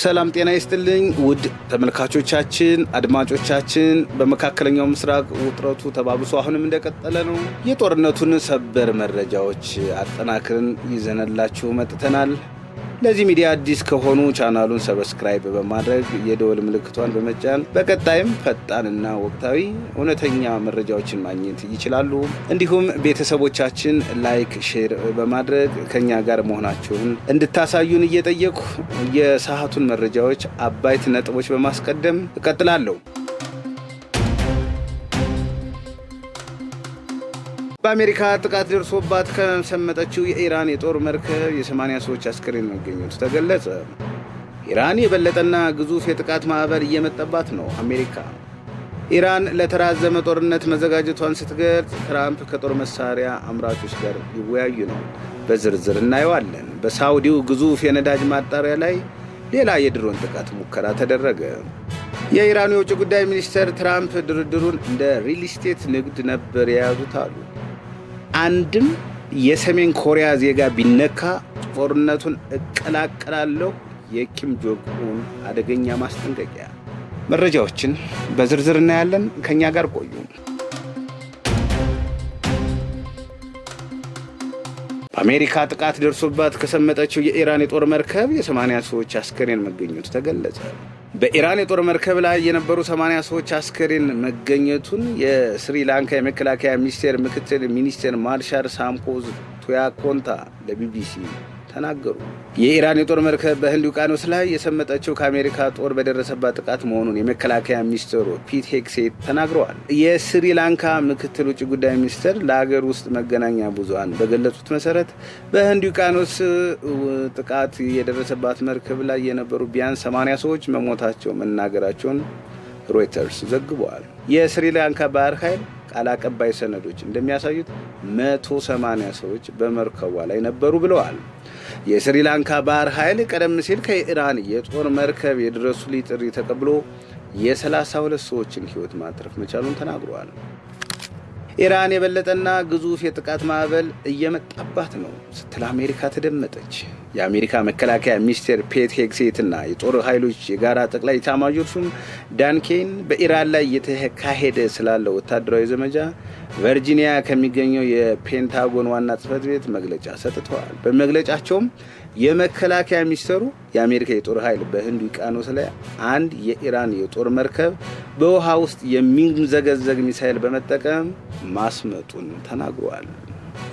ሰላም ጤና ይስጥልኝ ውድ ተመልካቾቻችን አድማጮቻችን በመካከለኛው ምስራቅ ውጥረቱ ተባብሶ አሁንም እንደቀጠለ ነው። የጦርነቱን ሰበር መረጃዎች አጠናክረን ይዘንላችሁ መጥተናል። ለዚህ ሚዲያ አዲስ ከሆኑ ቻናሉን ሰብስክራይብ በማድረግ የደወል ምልክቷን በመጫን በቀጣይም ፈጣንና ወቅታዊ እውነተኛ መረጃዎችን ማግኘት ይችላሉ። እንዲሁም ቤተሰቦቻችን ላይክ ሼር በማድረግ ከኛ ጋር መሆናችሁን እንድታሳዩን እየጠየቁ የሰዓቱን መረጃዎች አባይት ነጥቦች በማስቀደም እቀጥላለሁ። በአሜሪካ ጥቃት ደርሶባት ከሰመጠችው የኢራን የጦር መርከብ የ80 ሰዎች አስክሬን መገኘቱ ተገለጸ። ኢራን የበለጠና ግዙፍ የጥቃት ማዕበል እየመጣባት ነው። አሜሪካ ኢራን ለተራዘመ ጦርነት መዘጋጀቷን ስትገልጽ፣ ትራምፕ ከጦር መሳሪያ አምራቾች ጋር ሊወያዩ ነው። በዝርዝር እናየዋለን። በሳውዲው ግዙፍ የነዳጅ ማጣሪያ ላይ ሌላ የድሮን ጥቃት ሙከራ ተደረገ። የኢራኑ የውጭ ጉዳይ ሚኒስትር ትራምፕ ድርድሩን እንደ ሪል ስቴት ንግድ ነበር የያዙት አሉ። አንድም የሰሜን ኮሪያ ዜጋ ቢነካ ጦርነቱን እቀላቀላለሁ፣ የኪም ጆንግ ኡን አደገኛ ማስጠንቀቂያ። መረጃዎችን በዝርዝር እናያለን። ከኛ ጋር ቆዩ። በአሜሪካ ጥቃት ደርሶባት ከሰመጠችው የኢራን የጦር መርከብ የ80 ሰዎች አስክሬን መገኘቱ ተገለጸ። በኢራን የጦር መርከብ ላይ የነበሩ 80 ሰዎች አስክሬን መገኘቱን የስሪላንካ የመከላከያ ሚኒስቴር ምክትል ሚኒስትር ማርሻል ሳምፖዝ ቱያኮንታ ለቢቢሲ ተናገሩ። የኢራን የጦር መርከብ በህንድ ውቅያኖስ ላይ የሰመጠችው ከአሜሪካ ጦር በደረሰባት ጥቃት መሆኑን የመከላከያ ሚኒስትሩ ፒት ሄግሴት ተናግረዋል። የስሪላንካ ምክትል ውጭ ጉዳይ ሚኒስትር ለሀገር ውስጥ መገናኛ ብዙሃን በገለጹት መሰረት በህንድ ውቅያኖስ ጥቃት የደረሰባት መርከብ ላይ የነበሩ ቢያንስ 80 ሰዎች መሞታቸው መናገራቸውን ሮይተርስ ዘግቧል። የስሪላንካ ባህር ኃይል ቃል አቀባይ ሰነዶች እንደሚያሳዩት 180 ሰዎች በመርከቧ ላይ ነበሩ ብለዋል። የስሪላንካ ባህር ኃይል ቀደም ሲል ከኢራን የጦር መርከብ የድረሱልኝ ጥሪ ተቀብሎ የ32 ሰዎችን ሕይወት ማትረፍ መቻሉን ተናግሯል። ኢራን የበለጠና ግዙፍ የጥቃት ማዕበል እየመጣባት ነው ስትል አሜሪካ ተደመጠች። የአሜሪካ መከላከያ ሚኒስቴር ፔት ሄግሴትና የጦር ኃይሎች የጋራ ጠቅላይ ኤታማዦር ሹም ዳን ኬን በኢራን ላይ እየተካሄደ ስላለው ወታደራዊ ዘመቻ ቨርጂኒያ ከሚገኘው የፔንታጎን ዋና ጽሕፈት ቤት መግለጫ ሰጥተዋል። በመግለጫቸውም የመከላከያ ሚኒስትሩ የአሜሪካ የጦር ኃይል በህንድ ውቅያኖስ ላይ አንድ የኢራን የጦር መርከብ በውሃ ውስጥ የሚምዘገዘግ ሚሳኤል በመጠቀም ማስመጡን ተናግረዋል።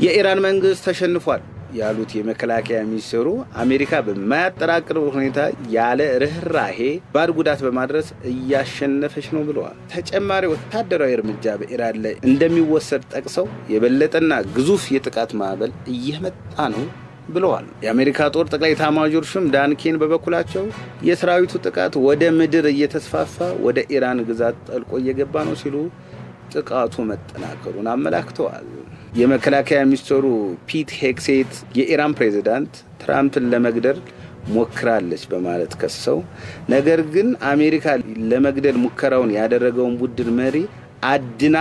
የኢራን መንግስት ተሸንፏል ያሉት የመከላከያ ሚኒስትሩ አሜሪካ በማያጠራጥር ሁኔታ ያለ ርህራሄ ባድ ጉዳት በማድረስ እያሸነፈች ነው ብለዋል። ተጨማሪ ወታደራዊ እርምጃ በኢራን ላይ እንደሚወሰድ ጠቅሰው የበለጠና ግዙፍ የጥቃት ማዕበል እየመጣ ነው ብለዋል። የአሜሪካ ጦር ጠቅላይ ኤታማዦር ሹም ዳን ኬን በበኩላቸው የሰራዊቱ ጥቃት ወደ ምድር እየተስፋፋ ወደ ኢራን ግዛት ጠልቆ እየገባ ነው ሲሉ ጥቃቱ መጠናከሩን አመላክተዋል። የመከላከያ ሚኒስትሩ ፒት ሄግሴት የኢራን ፕሬዝዳንት ትራምፕን ለመግደል ሞክራለች በማለት ከሰው፣ ነገር ግን አሜሪካ ለመግደል ሙከራውን ያደረገውን ቡድን መሪ አድና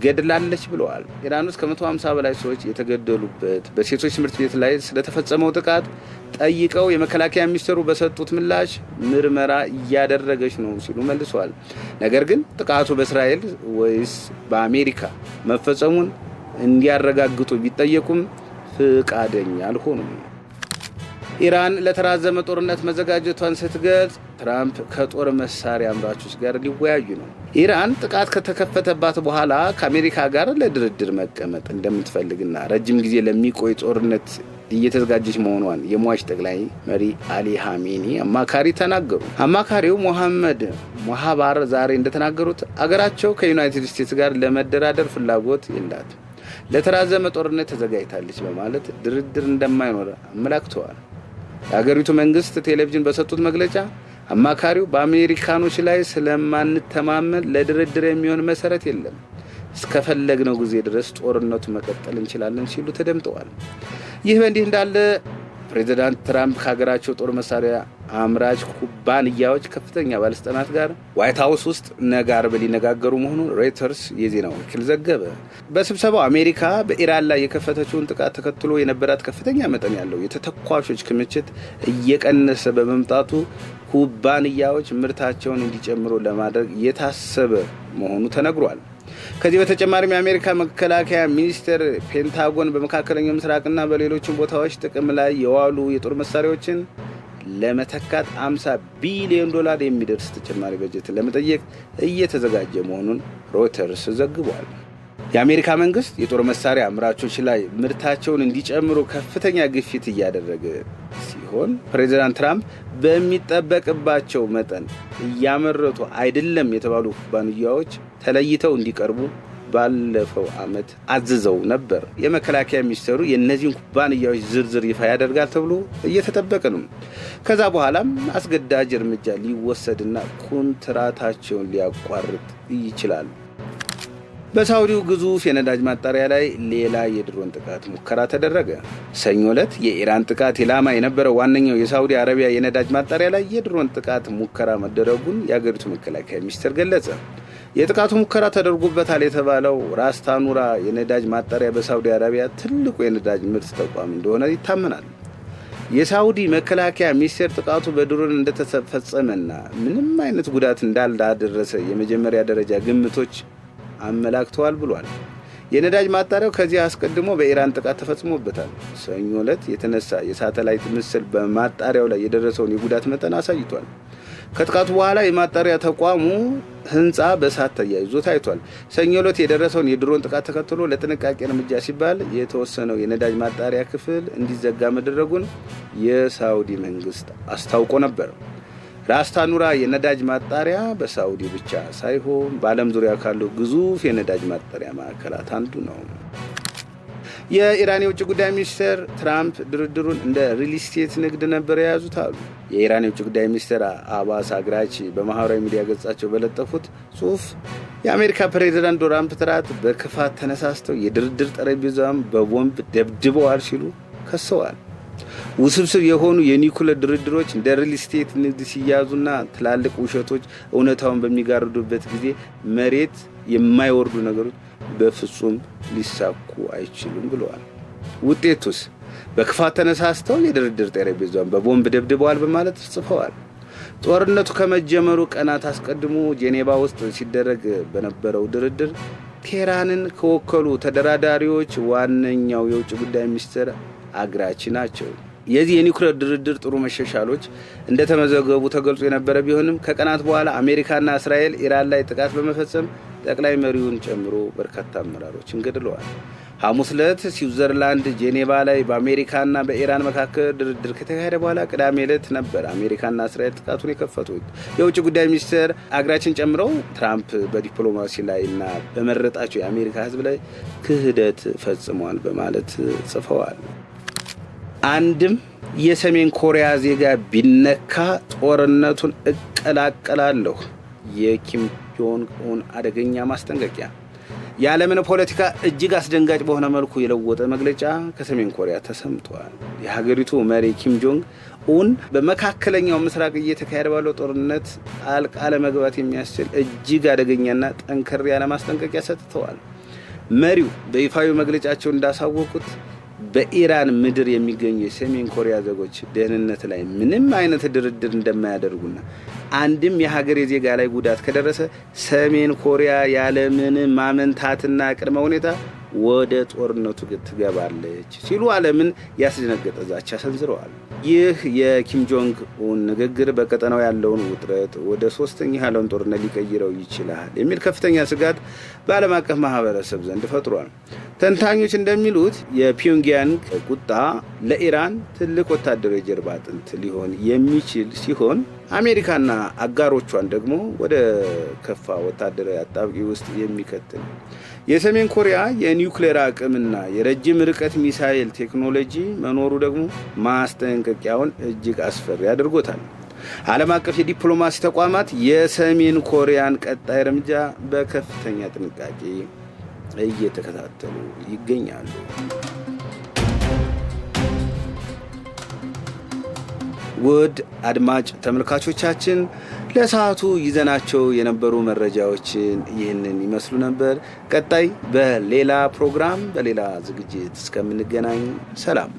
ገድላለች ብለዋል። ኢራን ውስጥ ከ150 በላይ ሰዎች የተገደሉበት በሴቶች ትምህርት ቤት ላይ ስለተፈጸመው ጥቃት ጠይቀው የመከላከያ ሚኒስትሩ በሰጡት ምላሽ ምርመራ እያደረገች ነው ሲሉ መልሰዋል። ነገር ግን ጥቃቱ በእስራኤል ወይስ በአሜሪካ መፈጸሙን እንዲያረጋግጡ ቢጠየቁም ፍቃደኛ አልሆኑም። ኢራን ለተራዘመ ጦርነት መዘጋጀቷን ስትገልጽ፣ ትራምፕ ከጦር መሳሪያ አምራቾች ጋር ሊወያዩ ነው። ኢራን ጥቃት ከተከፈተባት በኋላ ከአሜሪካ ጋር ለድርድር መቀመጥ እንደምትፈልግና ረጅም ጊዜ ለሚቆይ ጦርነት እየተዘጋጀች መሆኗን የሟች ጠቅላይ መሪ አሊ ሀሜኒ አማካሪ ተናገሩ። አማካሪው ሞሐመድ ሞሃባር ዛሬ እንደተናገሩት አገራቸው ከዩናይትድ ስቴትስ ጋር ለመደራደር ፍላጎት የላት፣ ለተራዘመ ጦርነት ተዘጋጅታለች በማለት ድርድር እንደማይኖር አመላክተዋል። የአገሪቱ መንግስት ቴሌቪዥን በሰጡት መግለጫ አማካሪው በአሜሪካኖች ላይ ስለማንተማመን ለድርድር የሚሆን መሰረት የለም፣ እስከፈለግነው ጊዜ ድረስ ጦርነቱ መቀጠል እንችላለን ሲሉ ተደምጠዋል። ይህ በእንዲህ እንዳለ ፕሬዚዳንት ትራምፕ ከሀገራቸው ጦር መሳሪያ አምራች ኩባንያዎች ከፍተኛ ባለስልጣናት ጋር ዋይት ሃውስ ውስጥ ነገ ዓርብ ሊነጋገሩ መሆኑን ሮይተርስ የዜና ወኪል ዘገበ። በስብሰባው አሜሪካ በኢራን ላይ የከፈተችውን ጥቃት ተከትሎ የነበራት ከፍተኛ መጠን ያለው የተተኳሾች ክምችት እየቀነሰ በመምጣቱ ኩባንያዎች ምርታቸውን እንዲጨምሩ ለማድረግ የታሰበ መሆኑ ተነግሯል። ከዚህ በተጨማሪም የአሜሪካ መከላከያ ሚኒስቴር ፔንታጎን በመካከለኛው ምስራቅና በሌሎችም ቦታዎች ጥቅም ላይ የዋሉ የጦር መሳሪያዎችን ለመተካት $50 ቢሊዮን የሚደርስ ተጨማሪ በጀት ለመጠየቅ እየተዘጋጀ መሆኑን ሮይተርስ ዘግቧል። የአሜሪካ መንግስት የጦር መሳሪያ አምራቾች ላይ ምርታቸውን እንዲጨምሩ ከፍተኛ ግፊት እያደረገ ሲሆን ፕሬዚዳንት ትራምፕ በሚጠበቅባቸው መጠን እያመረቱ አይደለም የተባሉ ኩባንያዎች ተለይተው እንዲቀርቡ ባለፈው ዓመት አዝዘው ነበር። የመከላከያ ሚኒስቴሩ የእነዚህን ኩባንያዎች ዝርዝር ይፋ ያደርጋል ተብሎ እየተጠበቀ ነው። ከዛ በኋላም አስገዳጅ እርምጃ ሊወሰድና ኮንትራታቸውን ሊያቋርጥ ይችላል። በሳውዲው ግዙፍ የነዳጅ ማጣሪያ ላይ ሌላ የድሮን ጥቃት ሙከራ ተደረገ። ሰኞ ዕለት የኢራን ጥቃት ኢላማ የነበረው ዋነኛው የሳውዲ አረቢያ የነዳጅ ማጣሪያ ላይ የድሮን ጥቃት ሙከራ መደረጉን የአገሪቱ መከላከያ ሚኒስቴር ገለጸ። የጥቃቱ ሙከራ ተደርጎበታል የተባለው ራስ ታኑራ የነዳጅ ማጣሪያ በሳውዲ አረቢያ ትልቁ የነዳጅ ምርት ተቋም እንደሆነ ይታመናል። የሳውዲ መከላከያ ሚኒስቴር ጥቃቱ በድሮን እንደተፈጸመና ምንም አይነት ጉዳት እንዳልደረሰ የመጀመሪያ ደረጃ ግምቶች አመላክተዋል ብሏል። የነዳጅ ማጣሪያው ከዚህ አስቀድሞ በኢራን ጥቃት ተፈጽሞበታል። ሰኞ ዕለት የተነሳ የሳተላይት ምስል በማጣሪያው ላይ የደረሰውን የጉዳት መጠን አሳይቷል። ከጥቃቱ በኋላ የማጣሪያ ተቋሙ ህንፃ በእሳት ተያይዞ ታይቷል። ሰኞ ዕለት የደረሰውን የድሮን ጥቃት ተከትሎ ለጥንቃቄ እርምጃ ሲባል የተወሰነው የነዳጅ ማጣሪያ ክፍል እንዲዘጋ መደረጉን የሳውዲ መንግስት አስታውቆ ነበር። ራስ ታኑራ የነዳጅ ማጣሪያ በሳውዲ ብቻ ሳይሆን በዓለም ዙሪያ ካሉ ግዙፍ የነዳጅ ማጣሪያ ማዕከላት አንዱ ነው። የኢራን የውጭ ጉዳይ ሚኒስቴር ትራምፕ ድርድሩን እንደ ሪል ስቴት ንግድ ነበር የያዙት አሉ። የኢራን የውጭ ጉዳይ ሚኒስቴር አባስ አግራቺ በማህበራዊ ሚዲያ ገጻቸው በለጠፉት ጽሑፍ የአሜሪካ ፕሬዚዳንት ዶናልድ ትራምፕ በክፋት ተነሳስተው የድርድር ጠረጴዛውን በቦምብ ደብድበዋል ሲሉ ከሰዋል። ውስብስብ የሆኑ የኒኩለር ድርድሮች እንደ ሪል ስቴት ንግድ ሲያዙና ትላልቅ ውሸቶች እውነታውን በሚጋርዱበት ጊዜ መሬት የማይወርዱ ነገሮች በፍጹም ሊሳኩ አይችሉም ብለዋል። ውጤቱስ በክፋት ተነሳስተው የድርድር ጠረጴዛውን በቦምብ ደብድበዋል በማለት ጽፈዋል። ጦርነቱ ከመጀመሩ ቀናት አስቀድሞ ጄኔቫ ውስጥ ሲደረግ በነበረው ድርድር ቴህራንን ከወከሉ ተደራዳሪዎች ዋነኛው የውጭ ጉዳይ ሚኒስትር አግራቺ ናቸው። የዚህ የኒውክሌር ድርድር ጥሩ መሻሻሎች እንደተመዘገቡ ተገልጾ የነበረ ቢሆንም ከቀናት በኋላ አሜሪካና እስራኤል ኢራን ላይ ጥቃት በመፈጸም ጠቅላይ መሪውን ጨምሮ በርካታ አመራሮችን ገድለዋል። ሐሙስ ዕለት ስዊዘርላንድ ጄኔቫ ላይ በአሜሪካና በኢራን መካከል ድርድር ከተካሄደ በኋላ ቅዳሜ ዕለት ነበር አሜሪካና እስራኤል ጥቃቱን የከፈቱት። የውጭ ጉዳይ ሚኒስትር አግራችን ጨምረው ትራምፕ በዲፕሎማሲ ላይና በመረጣቸው የአሜሪካ ሕዝብ ላይ ክህደት ፈጽሟል በማለት ጽፈዋል። አንድም የሰሜን ኮሪያ ዜጋ ቢነካ ጦርነቱን እቀላቀላለሁ፣ የኪም ጆንግ ኡን አደገኛ ማስጠንቀቂያ። የዓለምን ፖለቲካ እጅግ አስደንጋጭ በሆነ መልኩ የለወጠ መግለጫ ከሰሜን ኮሪያ ተሰምቷል። የሀገሪቱ መሪ ኪም ጆንግ ኡን በመካከለኛው ምስራቅ እየተካሄደ ባለው ጦርነት ጣልቃ ለመግባት የሚያስችል እጅግ አደገኛና ጠንከር ያለ ማስጠንቀቂያ ሰጥተዋል። መሪው በይፋዊ መግለጫቸው እንዳሳወቁት በኢራን ምድር የሚገኙ የሰሜን ኮሪያ ዜጎች ደህንነት ላይ ምንም አይነት ድርድር እንደማያደርጉና አንድም የሀገር ዜጋ ላይ ጉዳት ከደረሰ ሰሜን ኮሪያ ያለምንም ማመንታትና ቅድመ ሁኔታ ወደ ጦርነቱ ትገባለች ሲሉ ዓለምን ያስደነገጠ ዛቻ ሰንዝረዋል። ይህ የኪም ጆንግ ኡን ንግግር በቀጠናው ያለውን ውጥረት ወደ ሶስተኛ ያለውን ጦርነት ሊቀይረው ይችላል የሚል ከፍተኛ ስጋት በዓለም አቀፍ ማህበረሰብ ዘንድ ፈጥሯል። ተንታኞች እንደሚሉት የፒዮንግያንግ ቁጣ ለኢራን ትልቅ ወታደራዊ ጀርባ አጥንት ሊሆን የሚችል ሲሆን አሜሪካና አጋሮቿን ደግሞ ወደ ከፋ ወታደራዊ አጣብቂኝ ውስጥ የሚከትል። የሰሜን ኮሪያ የኒውክሌር አቅምና የረጅም ርቀት ሚሳኤል ቴክኖሎጂ መኖሩ ደግሞ ማስጠንቀቂያውን እጅግ አስፈሪ አድርጎታል። ዓለም አቀፍ የዲፕሎማሲ ተቋማት የሰሜን ኮሪያን ቀጣይ እርምጃ በከፍተኛ ጥንቃቄ እየተከታተሉ ይገኛሉ። ውድ አድማጭ ተመልካቾቻችን ለሰዓቱ ይዘናቸው የነበሩ መረጃዎችን ይህንን ይመስሉ ነበር። ቀጣይ በሌላ ፕሮግራም በሌላ ዝግጅት እስከምንገናኝ ሰላም።